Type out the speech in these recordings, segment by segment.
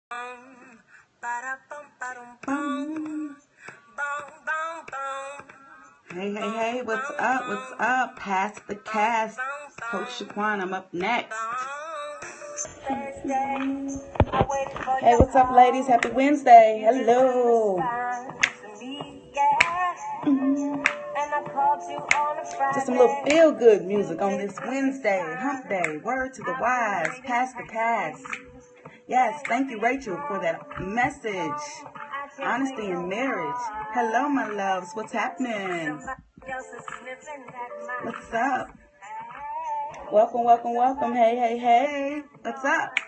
Hey, what's up? What's up? Pass the cast. Coach Shaquan, I'm up next. Hey, what's up, ladies? Happy Wednesday. Hello. Just some little feel-good music on this Wednesday, hump day. Word to the wise. Pass the cast. Yes, thank you, Rachel, for that message. Honesty in marriage. Hello, my loves. What's happening? What's up? Welcome. Hey. What's up?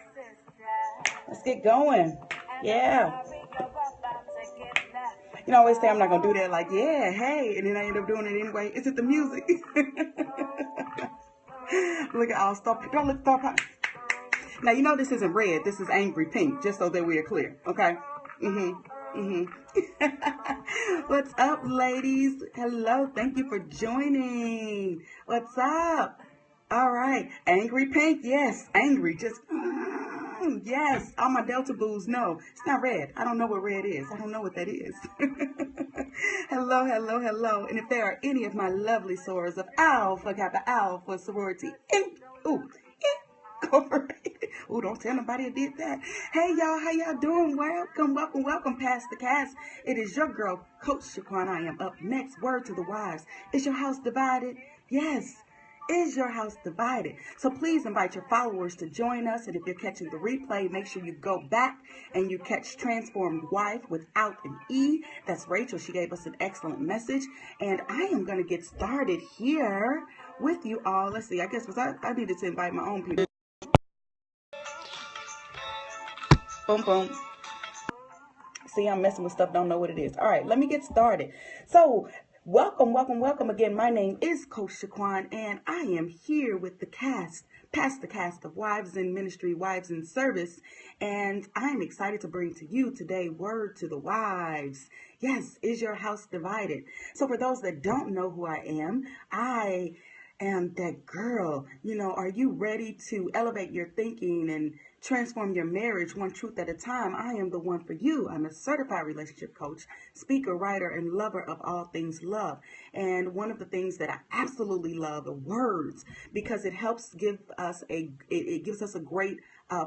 Let's get going. Yeah. You know, I always say I'm not going to do that, like, yeah, hey, and then I end up doing it anyway. Is it the music? Look at all stop. Don't look, stop. Now, you know this isn't red. This is angry pink, just so that we are clear, okay? What's up, ladies? Hello, thank you for joining. What's up? All right, angry pink, yes, angry, just, yes. All my Delta Blues know. It's not red. I don't know what red is. I don't know what that is. Hello. And if there are any of my lovely sorors of Alpha Kappa Alpha sorority, Incorporated. Oh, don't tell nobody I did that. Hey, y'all, how y'all doing? Welcome past the cast. It is your girl, Coach Shaquan. I am up next. Word to the wise. Is your house divided? Yes. Is your house divided? So please invite your followers to join us. And if you're catching the replay, make sure you go back and you catch Transformed Wife without an E. That's Rachel. She gave us an excellent message. And I am going to get started here with you all. Let's see. I guess I needed to invite my own people. Boom. See, I'm messing with stuff, don't know what it is. All right, let me get started. So, welcome again. My name is Coach Shaquan, and I am here with the cast, past the cast of Wives in Ministry, Wives in Service, and I'm excited to bring to you today Word to the Wives. Yes, is your house divided? So, for those that don't know who I am that girl. You know, are you ready to elevate your thinking and transform your marriage one truth at a time? I am the one for you. I'm a certified relationship coach, speaker, writer, and lover of all things love. And one of the things that I absolutely love are words, because it helps give us it gives us a great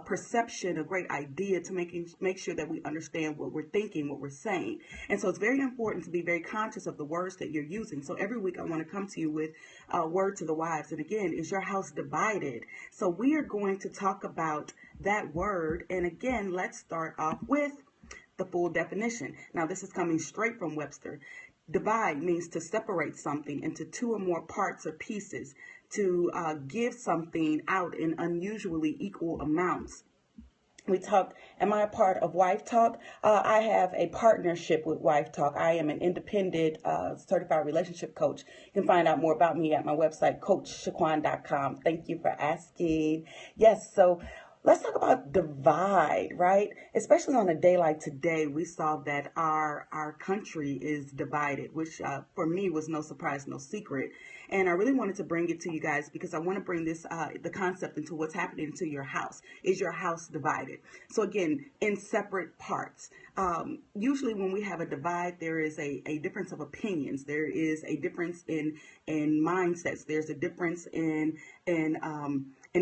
perception, a great idea to make sure that we understand what we're thinking, what we're saying. And so it's very important to be very conscious of the words that you're using. So every week I want to come to you with Word to the Wives. And again, is your house divided? So we are going to talk about that word. And again, let's start off with the full definition. Now, this is coming straight from Webster. Divide means to separate something into two or more parts or pieces, to give something out in unusually equal amounts. We talk, am I a part of Wife Talk? I have a partnership with Wife Talk. I am an independent certified relationship coach. You can find out more about me at my website, CoachShaquan.com. Thank you for asking. Yes, so let's talk about divide, right? Especially on a day like today, we saw that our country is divided, which for me was no surprise, no secret. And I really wanted to bring it to you guys because I want to bring this, the concept into what's happening to your house. Is your house divided? So again, in separate parts. Usually when we have a divide, there is a difference of opinions. There is a difference in mindsets. There's a difference in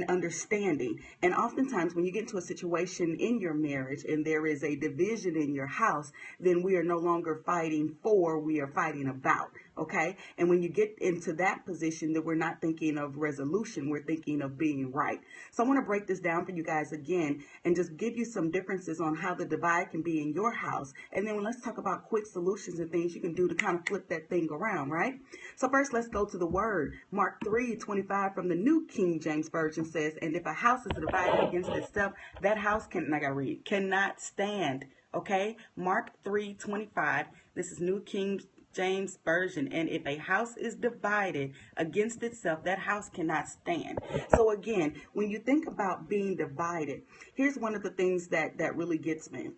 understanding. And oftentimes when you get into a situation in your marriage and there is a division in your house, then we are no longer fighting for, we are fighting about. Okay. And when you get into that position, that we're not thinking of resolution, we're thinking of being right. So I want to break this down for you guys again and just give you some differences on how the divide can be in your house. And then let's talk about quick solutions and things you can do to kind of flip that thing around, right? So first, let's go to the word. Mark 3:25 from the New King James Version says, and if a house is divided against itself, that house cannot stand. Okay. Mark 3:25. This is New King James Version. And if a house is divided against itself, that house cannot stand. So again, when you think about being divided, here's one of the things that really gets me.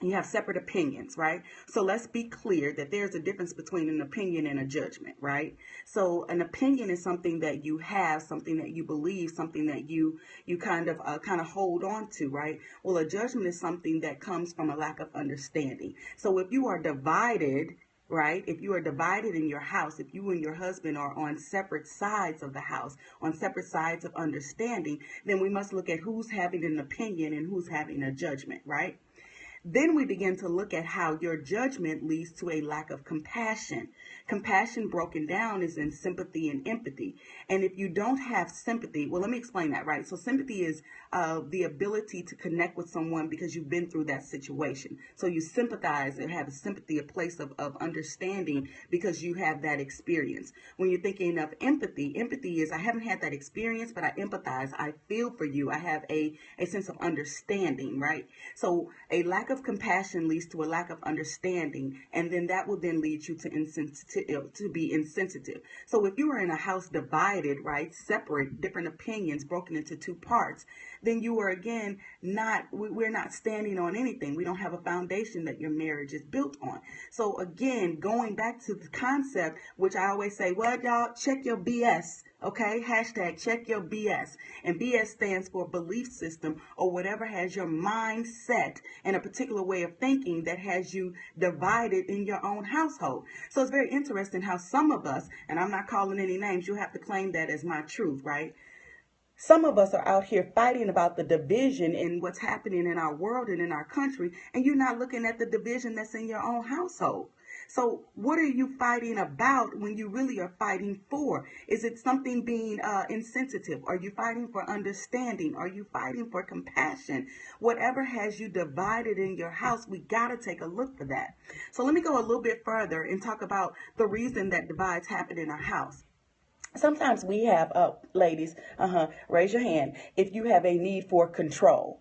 You have separate opinions, right? So let's be clear that there's a difference between an opinion and a judgment, right? So an opinion is something that you have, something that you believe, something that you kind of hold on to, right? Well, a judgment is something that comes from a lack of understanding. So if you are divided, right? If you are divided in your house, if you and your husband are on separate sides of the house, on separate sides of understanding, then we must look at who's having an opinion and who's having a judgment, right? Then we begin to look at how your judgment leads to a lack of compassion. Compassion broken down is in sympathy and empathy. And if you don't have sympathy, well, let me explain that, right? So sympathy is the ability to connect with someone because you've been through that situation. So you sympathize and have a sympathy, a place of understanding because you have that experience. When you're thinking of empathy, empathy is I haven't had that experience, but I empathize. I feel for you. I have a sense of understanding, right? So a lack of compassion leads to a lack of understanding, and then that will then lead you to be insensitive. So if you are in a house divided, right, separate, different opinions broken into two parts, then you are again we're not standing on anything. We don't have a foundation that your marriage is built on. So again, going back to the concept, which I always say, well, y'all, check your BS. Okay, hashtag check your BS. And BS stands for belief system, or whatever has your mind set in a particular way of thinking that has you divided in your own household. So it's very interesting how some of us, and I'm not calling any names, you have to claim that as my truth, right? Some of us are out here fighting about the division in what's happening in our world and in our country, and you're not looking at the division that's in your own household. So what are you fighting about when you really are fighting for? Is it something being insensitive? Are you fighting for understanding? Are you fighting for compassion? Whatever has you divided in your house, we got to take a look for that. So let me go a little bit further and talk about the reason that divides happen in our house. Sometimes we have, ladies, raise your hand if you have a need for control.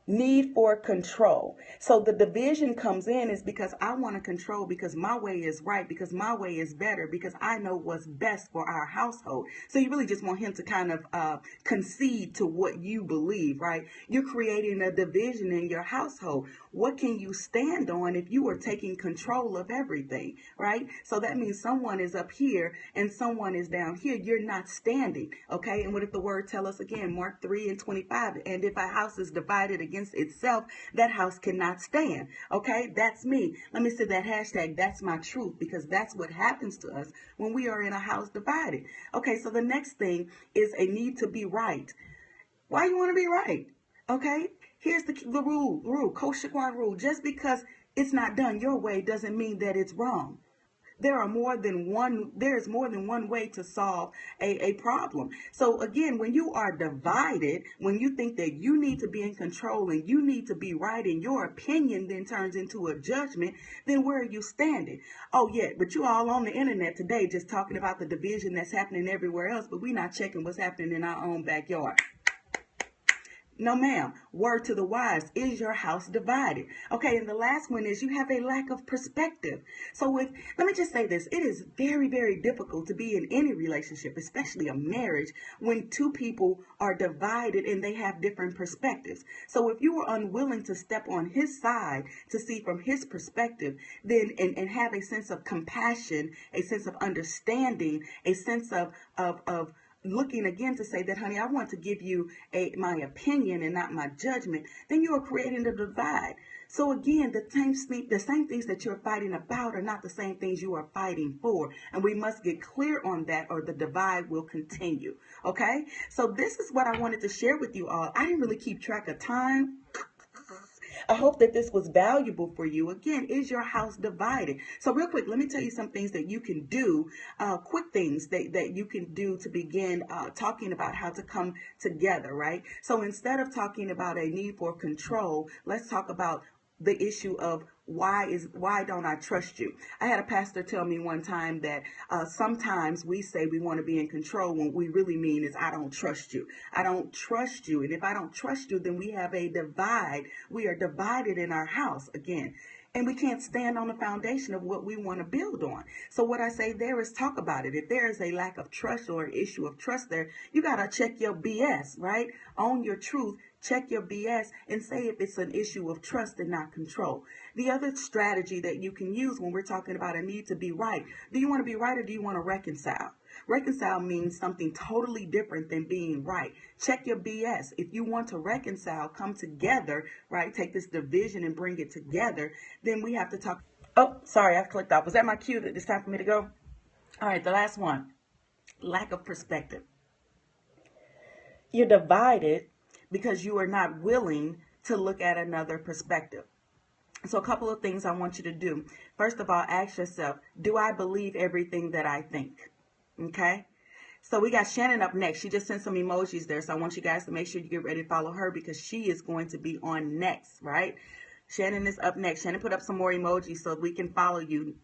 Need for control. So the division comes in is because I want to control because my way is right, because my way is better, because I know what's best for our household. So you really just want him to kind of concede to what you believe, right? You're creating a division in your household. What can you stand on if you are taking control of everything, right? So that means someone is up here and someone is down here. You're not standing, okay? And what if the word tell us again, Mark 3:25, and if a house is divided against itself, that house cannot stand. Okay, that's me. Let me say that hashtag, that's my truth, because that's what happens to us when we are in a house divided. Okay, so the next thing is a need to be right. Why you want to be right? Okay, here's the rule, Coach Shaquan rule. Just because it's not done your way doesn't mean that it's wrong. There's more than one way to solve a problem. So again, when you are divided, when you think that you need to be in control and you need to be right and your opinion then turns into a judgment, then where are you standing? Oh yeah, but you all on the internet today just talking about the division that's happening everywhere else, but we're not checking what's happening in our own backyard. No, ma'am. Word to the wise, is your house divided? Okay, and the last one is you have a lack of perspective. So let me just say this, it is very, very difficult to be in any relationship, especially a marriage, when two people are divided and they have different perspectives. So if you are unwilling to step on his side to see from his perspective, then and have a sense of compassion, a sense of understanding, a sense of looking again to say that, honey, I want to give you my opinion and not my judgment, then you are creating a divide. So again, the same things that you're fighting about are not the same things you are fighting for. And we must get clear on that or the divide will continue. Okay? So this is what I wanted to share with you all. I didn't really keep track of time. I hope that this was valuable for you. Again, is your house divided? So real quick, let me tell you some things that you can do, quick things that you can do to begin talking about how to come together, right? So instead of talking about a need for control, let's talk about the issue of why don't I trust you? I had a pastor tell me one time that sometimes we say we want to be in control when we really mean is I don't trust you. I don't trust you. And if I don't trust you, then we have a divide. We are divided in our house again. And we can't stand on the foundation of what we want to build on. So what I say there is talk about it. If there is a lack of trust or an issue of trust there, you got to check your BS, right? Own your truth. check your BS, and say if it's an issue of trust and not control. The other strategy that you can use when we're talking about a need to be right, do you want to be right or do you want to reconcile? Reconcile means something totally different than being right. Check your BS. If you want to reconcile, come together, right? Take this division and bring it together, then we have to talk. Oh, sorry, I clicked off. Was that my cue that it's time for me to go? All right, the last one, lack of perspective. You're divided because you are not willing to look at another perspective. So a couple of things I want you to do. First of all, ask yourself, do I believe everything that I think? Okay. So we got Shannon up next. She just sent some emojis there. So I want you guys to make sure you get ready to follow her because she is going to be on next, right? Shannon is up next. Shannon put up some more emojis so we can follow you.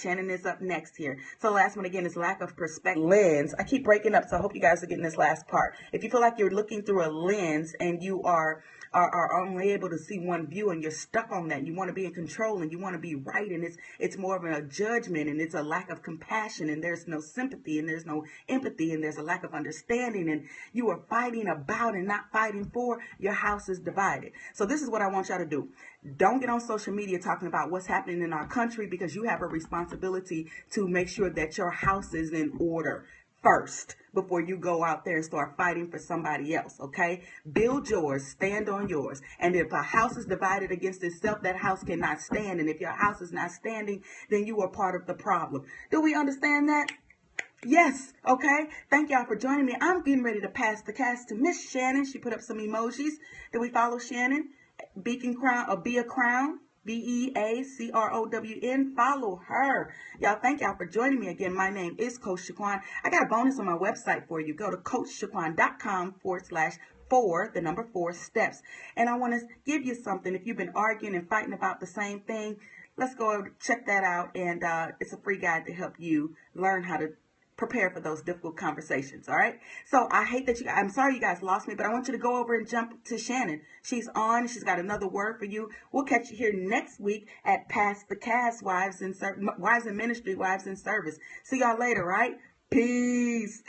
Shannon is up next here. So last one again is lack of perspective. Lens. I keep breaking up, so I hope you guys are getting this last part. If you feel like you're looking through a lens and you are only able to see one view and you're stuck on that, you want to be in control and you want to be right, and it's more of a judgment and it's a lack of compassion and there's no sympathy and there's no empathy and there's a lack of understanding and you are fighting about and not fighting for, your house is divided. So this is what I want y'all to do. Don't get on social media talking about what's happening in our country because you have a responsibility to make sure that your house is in order first before you go out there and start fighting for somebody else, okay? Build yours, stand on yours. And if a house is divided against itself, that house cannot stand. And if your house is not standing, then you are part of the problem. Do we understand that? Yes, okay. Thank y'all for joining me. I'm getting ready to pass the cast to Miss Shannon. She put up some emojis. Did we follow Shannon? Beacon Crown or Be a Crown. BeaCrown. Follow her. Y'all, thank y'all for joining me again. My name is Coach Shaquan. I got a bonus on my website for you. Go to CoachShaquan.com/4 steps. And I want to give you something. If you've been arguing and fighting about the same thing, let's go check that out. And it's a free guide to help you learn how to prepare for those difficult conversations. All right. So I'm sorry you guys lost me, but I want you to go over and jump to Shannon. She's on. She's got another word for you. We'll catch you here next week at Pass the Cast, Wives in Ministry, Wives in Service. See y'all later, right? Peace.